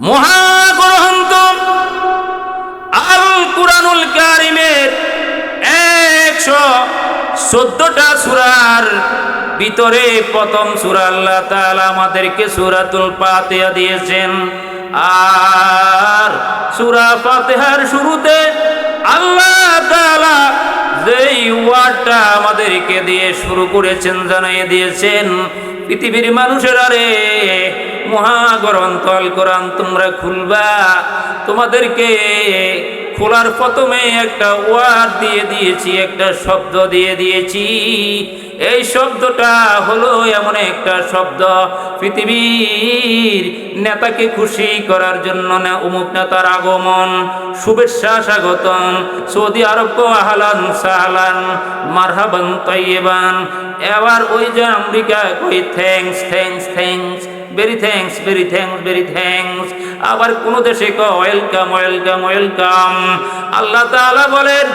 মহাগ্রন্থ আল কুরআনুল কারীমের 114টা সূরার ভিতরে প্রথম সূরা আল্লাহ তাআলা আমাদেরকে সূরাতুল ফাতিহা দিয়েছেন। আর সূরা ফাতিহার শুরুতে আল্লাহ তাআলা যেই ওয়ার্ডটা আমাদেরকে দিয়ে শুরু করেছেন, জানিয়ে দিয়েছেন, পৃথিবীর মানুষেরা রে, মহাগ্রন্থ আল কোরআন তোমরা খুলবা, তোমাদেরকে খোলার প্রথমে একটা ওয়ার্ড দিয়ে দিয়েছি, একটা শব্দ দিয়ে দিয়েছি। এই শব্দটা হলো এমন একটা শব্দ, পৃথিবীর নেতাকে খুশি করার জন্য না অমুক নেতার আগমন, শুভেচ্ছা স্বাগতম, সৌদি আরব কো আহলান সাহলান মারহাবান তাইয়িবান। এবার ওই যে আমেরিকা কই thanks thanks thanks, very thanks very thanks very thanks. আবার কোন দেশে কো ওয়েলকাম ওয়েলকাম ওয়েলকাম। আল্লাহ তাআলা বলেন,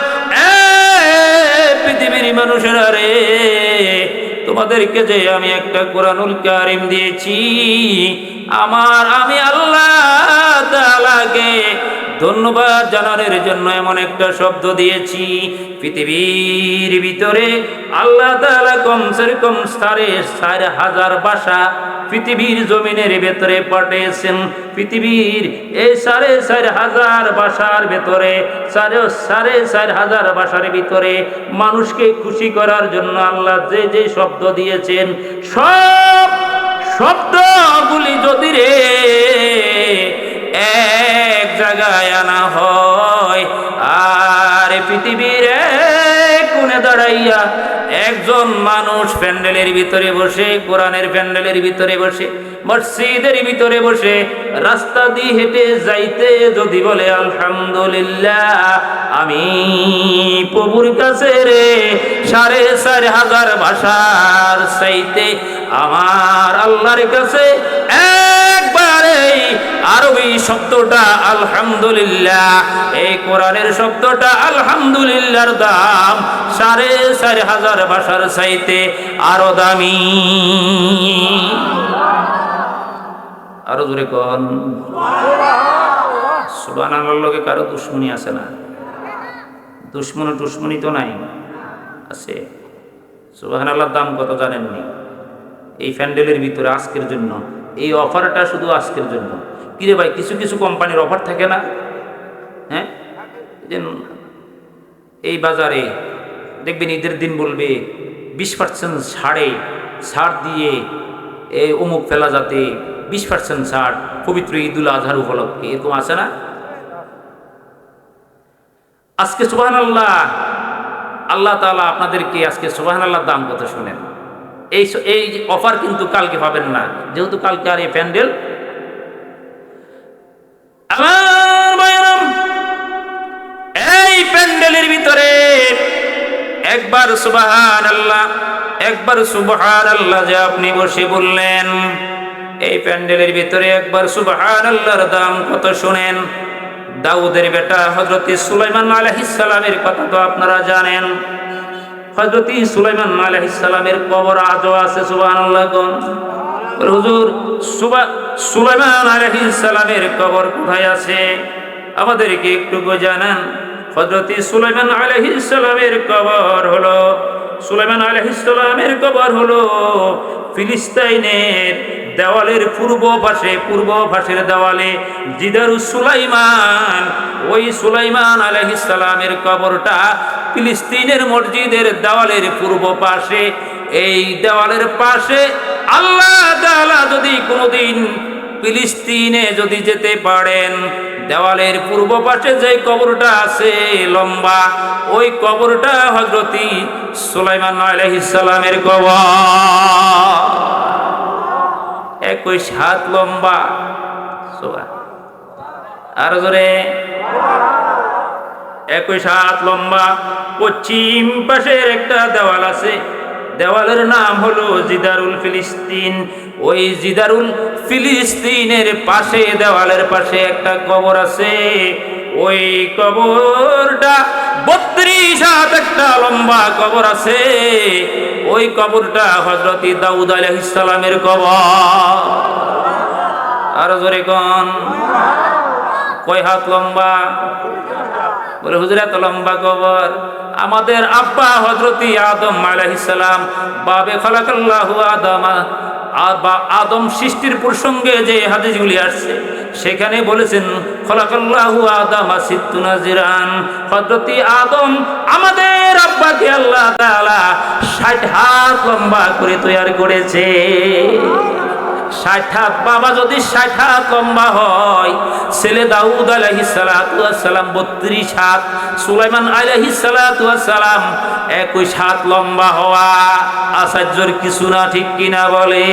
পৃথিবীর মানুষেরা রে, তোমাদেরকে যে আমি একটা কোরআনুল কারীম দিয়েছি, আমি আল্লাহ তাআলাকে ধন্যবাদ জানানোর জন্য এমন একটা শব্দ দিয়েছি। পৃথিবীর ভিতরে আল্লাহ তাআলা কমসে কম 4,500 ভাষা পৃথিবীর জমিনের ভেতরে পাঠিয়েছেন। পৃথিবীর এই 4,500 ভাষার ভেতরে 4,500 ভাষার ভিতরে মানুষকে খুশি করার জন্য আল্লাহ যে যে শব্দ দিয়েছেন, সব শব্দগুলি যদি রে এক জায়গায় আনা হয়, আর পৃথিবীর কোণে দাঁড়াইয়া একজন মানুষ প্যান্ডেলের ভিতরে বসে, কোরআনের প্যান্ডেলের ভিতরে বসে, মসজিদের ভিতরে বসে, রাস্তা দিয়ে হেঁটে যাইতে যদি বলে আলহামদুলিল্লাহ, আমি প্রভুর কাছে রে 4,500 ভাষার চাইতে আমার আল্লাহর কাছে একবারে আরবি শব্দটা আলহামদুলিল্লাহ, এই কোরআনের শব্দটা আলহামদুলিল্লাহর দাম 4,500 ভাষার চাইতে আরো দামি। আরো জোরে কোন সুবহানাল্লাহ। লোকে কারো দুশ্মনী আছে না? দুশ্মনী তো নাই, আছে। সুবহানাল্লাহর দাম কত জানেননি? এই প্যান্ডেলের ভিতরে আজকের জন্য এই অফারটা শুধু আজকের জন্য। কিরে ভাই, কিছু কিছু কোম্পানির অফার থাকে না? হ্যাঁ, এই বাজারে দেখবেন ঈদের দিন বলবে 20% ছাড় দিয়ে এই অমুক ফেলা যাতে 20% ছাড়, পবিত্র ঈদুল আজহার উপলক্ষে, এরকম আছে না? আজকে সুবহানাল্লাহ, আল্লাহ তাআলা আপনাদেরকে আজকে সুবহানাল্লাহর দাম কত শুনেন। এই অফার কিন্তু কালকে পাবেন না, যেহেতু কালকে আর এই প্যান্ডেল। আমার ভাইরাম, এই প্যান্ডেলের ভিতরে একবার সুবহানাল্লাহ যে আপনি বসে বললেন, এই প্যান্ডেলের ভিতরে একবার সুবহানাল্লাহর দাম কত শুনেন। দাউদের বেটা হযরত সুলাইমান আলাইহিস সালামের কথা তো আপনারা জানেন। হযরত সুলাইমান আলাইহিস সালামের কবর আজও আছে। সুবহানাল্লাহ কোন হুজুর, সুলাইমান আলাইহিস সালামের কবর কোথায় আছে আমাদেরকে একটু জানান। হযরত সুলাইমান আলাইহিস সালামের কবর হলো, সুলাইমান আলাইহিস সালামের কবর হলো ফিলিস্তিনের দেওয়ালের পূর্ব পাশের দেওয়ালে জিদারুস সুলাইমান। ওই সুলাইমান আলাইহিস সালামের কবরটা ফিলিস্তিনের মসজিদের দেওয়ালের পূর্ব পাশে। এই দেওয়ালের পাশে আল্লাহ তাআলা যদি কোনোদিন ফিলিস্তিনে যদি যেতে পারেন, দেওয়ালের পূর্ব পাশে যে কবরটা আছে লম্বা, ওই কবরটা হযরত সুলাইমান আলাইহিস সালামের কবর। 21 হাত লম্বা। আর জোরে 21 হাত লম্বা। পশ্চিম পাশের একটা দেওয়াল আছে, দেওয়ালের নাম হলো জিদারুল ফিলিস্তিন। ওই জিদারুল ফিলিস্তিনের পাশে, দেওয়ালের পাশে একটা কবর আছে। ওই কবরটা 32 হাত একটা লম্বা কবর আছে। ওই কবরটা হযরত দাউদ আলাইহিস সালামের কবর। আরো জোরে কোন। কয় হাত লম্বা? বলে হুজুর এত লম্বা কবর। আমাদের আব্বা হযরতি আদম আলাইহিস সালাম, বাবে খালাকাল্লাহু আদামা, আদম সৃষ্টির প্রসঙ্গে যে হাদিসগুলি আসছে সেখানে বলেছেন খালাকাল্লাহু আদামা সিত্তুনা জিরান। হযরতি আদম আমাদের আব্বাকে আল্লাহ তাআলা 60 হাত লম্বা করে তৈরি করেছে। 60 হাত। বাবা যদি 60 হাত লম্বা হয়, ছেলে দাউদ আলাইহিস সালাতু ওয়াস সালাম 32 হাত, সুলাইমান আলাইহিস সালাতু ওয়াস সালাম 21 হাত লম্বা হওয়া আশ্চর্যের কিছু না, ঠিক কিনা বলে?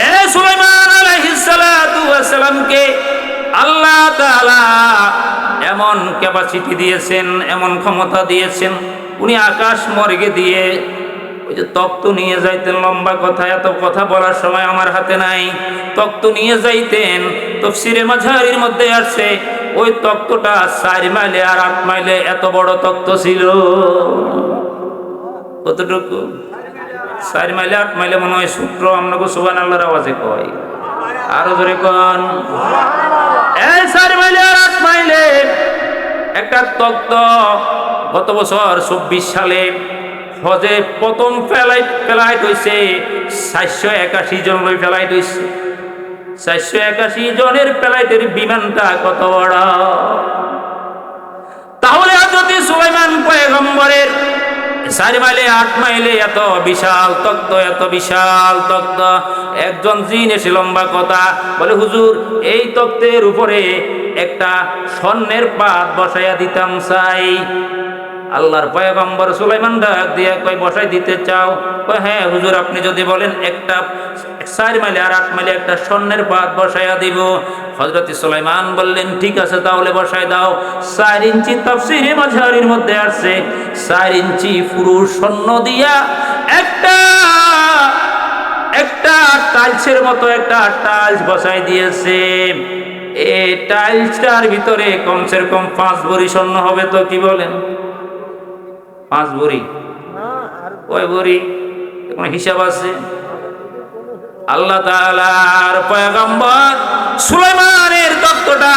এ সুলাইমান আলাইহিস সালাতু ওয়াস সালামকে আল্লাহ তাআলা এমন ক্যাপাসিটি দিয়েছেন, এমন ক্ষমতা দিয়েছেন, উনি আকাশ মর্গে দিয়ে ওই যে তক্ত নিয়ে যাইতেন। লম্বা কথা, এত কথা বলার সময় আমার হাতে নাই। তক্ত নিয়ে যাইতেন, তাফসীরে মাঝারির মধ্যে আছে ওই তক্তটা 4 মাইলে আর 8 মাইলে এত বড় তক্ত ছিল। কতটুকু? 4 মাইলে 8 মাইলে মনে হয় সূত্র আপনাকে সুবহানাল্লাহর আওয়াজে কয়। আরো জোরে কোন। এই 4 মাইলে আর 8 মাইলে একটা তক্ত। গত বছর 24 সালে হজে প্রথম ফ্লাইট হয়েছে 481 জন ফ্লাইট হয়েছে। 481 জনের ফ্লাইটের বিমানটা কত বড়! তাহলে হযরত সুলাইমান পয়গম্বরের 4 মাইলে 8 মাইলে এত বিশাল তক্ত, এত বিশাল তক্ত। একজন জিন এসে লম্বা কথা বলে, হুজুর এই তক্তের উপরে একটা স্বর্ণের পাত বসাইয়া দিতাম চাই। আল্লাহর পয়গম্বর সুলাইমান ডাক দিয়ে কই, বসাই দিতে চাও? কই হ্যাঁ হুজুর, আপনি যদি বলেন একটা 4 মাইলে আর 8 মাইলে একটা স্বর্ণের পাত বসাইয়া দিব। হযরত সুলাইমান বললেন ঠিক আছে তাহলে বসাই দাও। 4 ইঞ্চি তাফসীরে মাঝারির মধ্যে আছে 4 ইঞ্চি পুরো স্বর্ণ দিয়া একটা টাইলসের মতো একটা টাইলস বসাই দিয়েছে। এই টাইলসটার ভিতরে কমসে কম 5 ভরি স্বর্ণ হবে। তো কি বলেন? 5 ভরি? কয় ভরি? কোন হিসাব আছে? আল্লাহ তাআলার পয়গম্বর সুলাইমানের তক্তটা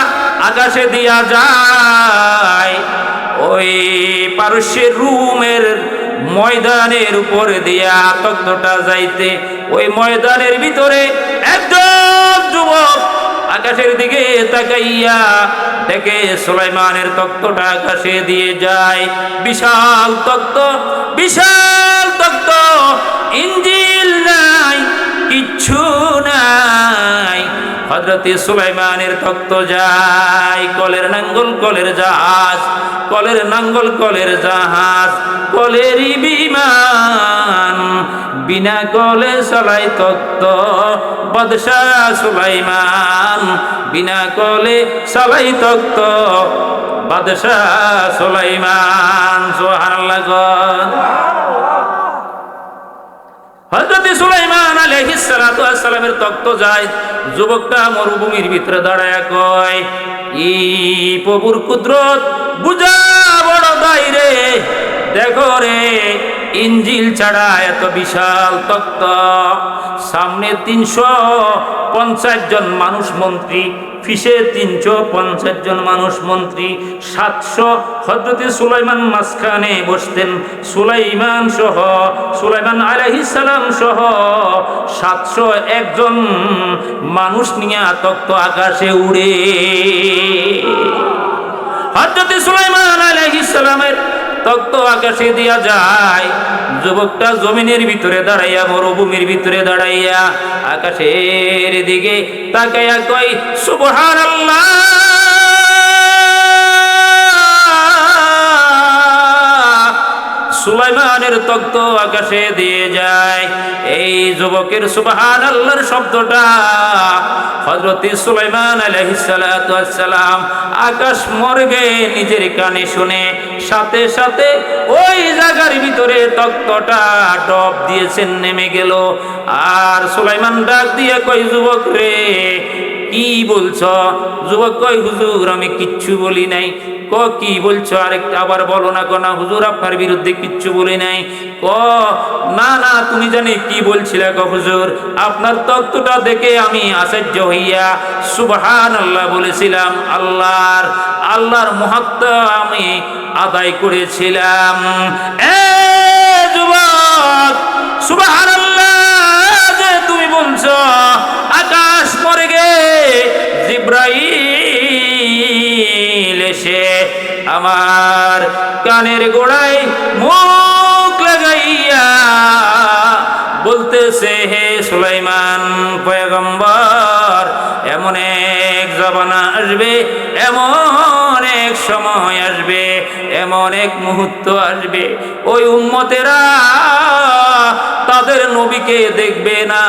আকাশে দিয়া যায়, ওই পারস্যের রুমের ময়দানের উপরে দিয়া তক্তটা যাইতে, ওই ময়দানের ভিতরে একজন যুবক আকাশের দিকে তাকাইয়া দেখে সুলাইমানের তক্তটা আকাশে দিয়ে যায়। বিশাল তক্ত, বিশাল তক্ত, ইঞ্জিল নাই, কিচ্ছু নাই। হযরত সুলাইমানের তক্ত যায়, কলের নাঙ্গল কলের জাহাজ, কলের নাঙ্গল কলের জাহাজ, কলেরই বিমান, বিনা কলে চালাই তক্ত বাদশাহ সুলাইমান, বিনা কলে চালাই তক্ত বাদশাহ সুলাইমান। সুবহানাল্লাহ। হযরত সুলাইমান আলাইহিস সালাতু ওয়াস সালামের তক্ত যায়, যুবকটা মরুভূমির ভিতরে দাঁড়ায়া কয়, ই প্রভুর কুদরত বুঝা বড় দায় রে। দেখো রে, ইঞ্জিল ছাড়া এত বিশাল তক্ত, সামনে 350 জন মানুষ মন্ত্রী, ফিসে 350 জন মানুষ মন্ত্রী, 700। হযরত সুলাইমান মাঝখানে বসতেন, সুলাইমান সহ, সুলাইমান আলাইহিস সালাম সহ 701 জন মানুষ নিয়ে তক্ত আকাশে উড়ে। হযরত সুলাইমান আলাইহিস সালামের তক্ত আকাশে দিয়া যায়, যুবকটা জমিনের ভিতরে দাঁড়াইয়া, মরুভূমির ভিতরে দাঁড়াইয়া আকাশের দিকে তাকাইয়া কই, সুবহানাল্লাহ, সুলাইমানের তক্ত আকাশে দিয়ে যায়। এই যুবকের সুবহানাল্লাহর শব্দটা হযরত সুলাইমান আলাইহিস সালাতু ওয়াস সালাম আকাশ মর্গে নিজের কানে শুনে সাথে সাথে ওই জায়গার ভিতরে তক্তটা ডব দিয়েছেন, নেমে গেল। আর সুলাইমান ডাক দিয়ে কই, যুবক রে, কি বলছো? যুবক কয় হুজুর আমি কিচ্ছু বলি নাই। ক কি বলছো? আরেকটা আবার বলো না। না হুজুর আপনার বিরুদ্ধে কিচ্ছু বলি নাই। ক না না তুমি জানি কি বলছিলে? ক হুজুর আপনার তত্ত্বটা দেখে আমি আশ্চর্য হইয়া সুবহানাল্লাহ বলেছিলাম, আল্লাহর মহত্ব আমি আদায় করেছিলাম। এ যুবক সুবহানাল্লাহ যে তুমি বলছো, আকাশ পড়ে গে জিব্রাইল এসে আমার কানের গোড়ায় মুখ লাগাইয়া বলতেছে, হে সুলাইমান পয়গম্বর, এমন এক জামানা আসবে, এমন এক সময় আসবে, এমন এক মুহূর্ত আসবে, ওই উম্মতেরা তাদের নবীকে দেখবে না,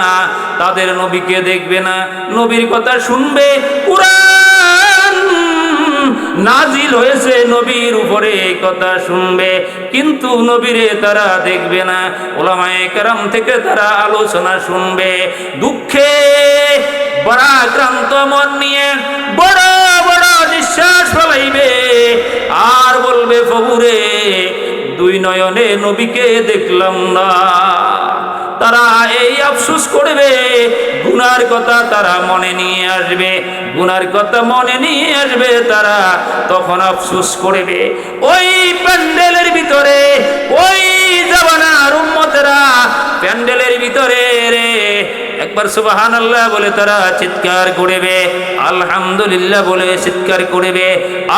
তাদের নবীকে দেখবে না, নবীর কথা শুনবে। কুরআন নাজিল হয়েছে নবীর উপরে, এই কথা শুনবে, কিন্তু নবীরে তারা দেখবে না। উলামায়ে কেরাম থেকে তারা আলোচনা শুনবে। দুঃখে বরাক্রান্ত মন নিয়ে বড় বড় নিঃশ্বাস ফেলাইবে আর বলবে, প্রভুরে দুই নয়নে নবীকে দেখলাম না। তারা এই আফসোস করবে, গুনার কথা তারা মনে নিয়ে আসবে, গুনার কথা মনে নিয়ে আসবে, তারা তখন আফসোস করবে। ওই প্যান্ডেলের ভিতরে ওই জামানার উম্মতেরা প্যান্ডেলের ভিতরে রে একবার সুবহানাল্লাহ বলে তারা চিৎকার করবে, আলহামদুলিল্লাহ বলে চিৎকার করবে,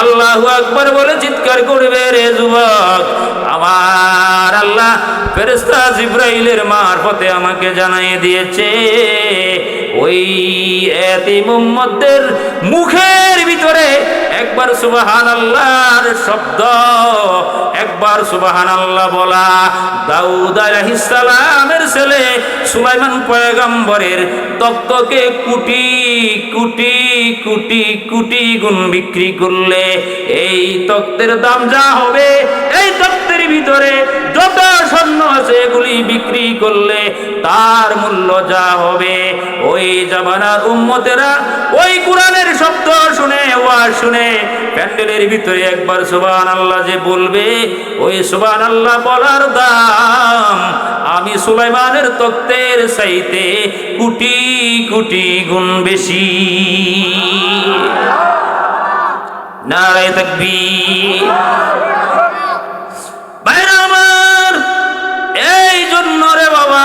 আল্লাহু আকবার বলে চিৎকার করবে। রে যুবক, আমার আল্লাহ ফেরেশতা জিবরাইলের মারফতে আমাকে জানিয়ে দিয়েছে, ওই এতিম উম্মতদের মুখের ভিতরে একবার সুবহানাল্লাহর শব্দ, একবার সুবহানাল্লাহ বলা দাউদ আলাইহিস সালামের ছেলে সুলাইমান পয়গম্বরের তক্তকে কোটি কোটি কোটি কোটি গুণ বিক্রি করলে এই তক্তের দাম যা হবে, এই তক্তের ভিতরে যত স্বর্ণ আছে এগুলি বিক্রি করলে তার মূল্য যা হবে। ওই জামানার উম্মতেরা ওই কোরআনের শব্দ শুনে, ওয়াজ শুনে প্যান্ডেলের ভিতরে একবার সুবহানাল্লাহ যে বলবে, ওই সুবহানাল্লাহ বলার দাম আমি সুলাইমানের তক্তের চাইতে কোটি কোটি গুণ বেশি। নারায়ে তাকবীর। ভাইরা আমার, এই জন্য রে বাবা,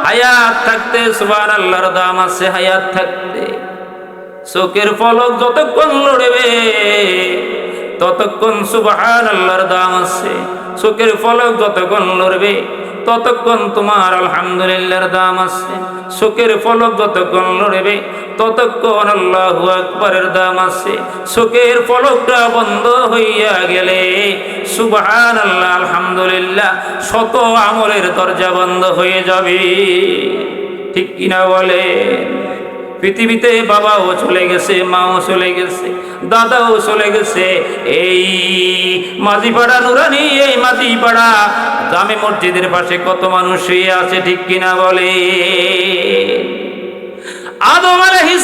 হায়াত থাকতে সুবহানাল্লাহর দাম আছে। হায়াত থাকতে চোখের পলক যতক্ষণ লড়বে ততক্ষণ সুবহানাল্লাহর দাম আছে। চোখের পলক যতক্ষণ লড়বে ততক্ষণ তোমার আলহামদুলিল্লাহর দাম আছে। চোখের পলক যতক্ষণ লড়বে ততক্ষণ আল্লাহু আকবারের দাম আছে। চোখের পলকটা বন্ধ হইয়া গেলে সুবহানাল্লাহ আলহামদুলিল্লাহ শত আমলের দরজা বন্ধ হয়ে যাবে। ঠিক কিনা বলে? পৃথিবীতে বাবাও চলে গেছে, মাও চলে গেছে, দাদাও চলে গেছে। এই মাঝিপাড়া নুরানি, এই মাঝিপাড়া জামে মসজিদের পাশে কত মানুষ শুয়ে আছে, ঠিক কিনা বলে? আদম আলাইহিস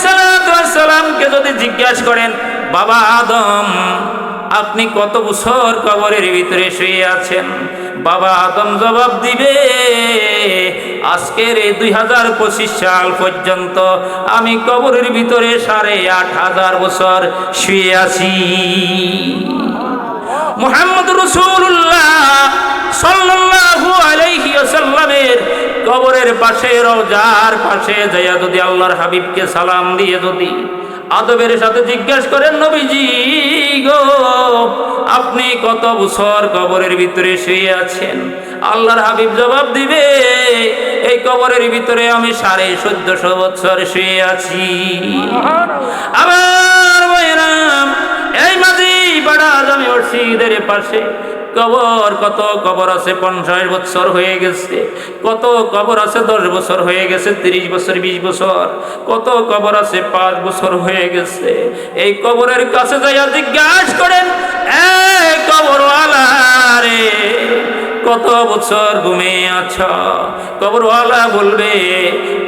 সালামকে যদি জিজ্ঞাসা করেন, বাবা আদম আপনি কত বছর কবরের ভিতরে শুয়ে আছেন, বাবা আদম জবাব দিবে, আজকের এই 2025 সাল পর্যন্ত আমি কবরের ভিতরে 8,500 বছর শুয়ে আছি। মুহাম্মদ রাসূলুল্লাহ সাল্লাল্লাহু আলাইহি ওয়াসাল্লামের কবরের পাশে, রওজার পাশে যাইয়া যদি আল্লাহর হাবিবকে সালাম দিয়ে যদি আদবের সাথে জিজ্ঞাসা করেন, নবীজি গো আপনি কত বছর কবরের ভিতরে শুয়ে আছেন, আল্লাহর হাবিব জবাব দিবে, এই কবরের ভিতরে আমি 1450 বছর শুয়ে আছি। আবার বৈরাম এই মাঝিপাড়া জামে মসজিদের পাশে কবর, কত কবর আছে 50 বছর হয়ে গেছে, কত কবর আছে 10 বছর হয়ে গেছে, 30 বছর 20 বছর, কত কবর আছে 5 বছর হয়ে গেছে। এই কবরের কাছে যাইয়া জিজ্ঞাসা করেন, এ কবরওয়ালা রে, কত বছর ঘুমিয়ে আছো? কবরওয়ালা বলবে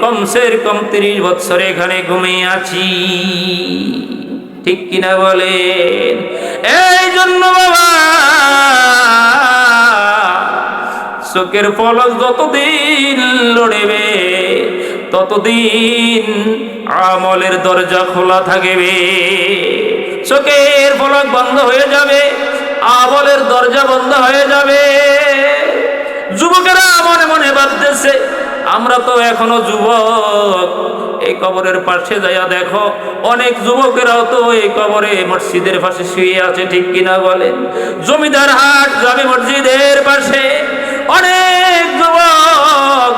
কমসের কম 30 বছর এখানে ঘুমিয়ে আছি। ঠিক কিনা বলেন? এই জন্য বাবা, চোখের পলক যতদিন লড়বে ততদিন আমলের দরজা খোলা থাকবে। চোখের পলক বন্ধ হয়ে যাবে, আমলের দরজা বন্ধ হয়ে যাবে। যুবকেরা মনে মনে ভাবতেছে আমরা তো এখনো যুবক, এই কবরের পাশে যাইয়া দেখো অনেক যুবকেরাও তো এই কবরে মসজিদের পাশে শুয়ে আছে। ঠিক কিনা বলেন? জমিদার হাট জামে মসজিদের পাশে অনেক যুবক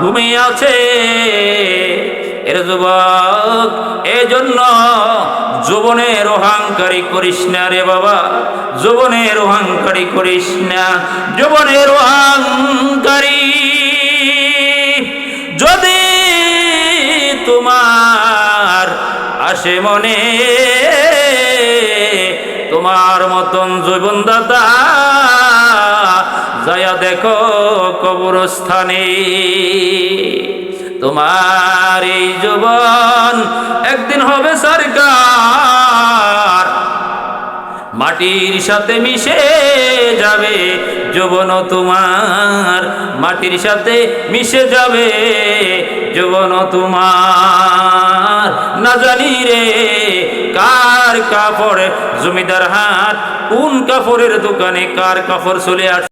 ঘুমিয়ে আছে। এর যুবক, এজন্য যৌবনের অহংকারী করিস না রে বাবা, যৌবনের অহংকারী করিস না। যৌবনের অহংকারী যদি তোমার আসে মনে, তোমার মতন যৌবনদাতা যায়া দেখো কবরস্থানে। তোমার এই যৌবন একদিন হবে সরকার, মাটির সাথে মিশে যাবে যৌবন তোমার, মাটির সাথে মিশে যাবে যৌবন তোমার। না জানি রে কার কাপড়, জমিদার হাট কোন কাপড়ের দোকানে কার কাপড় চলে আসে।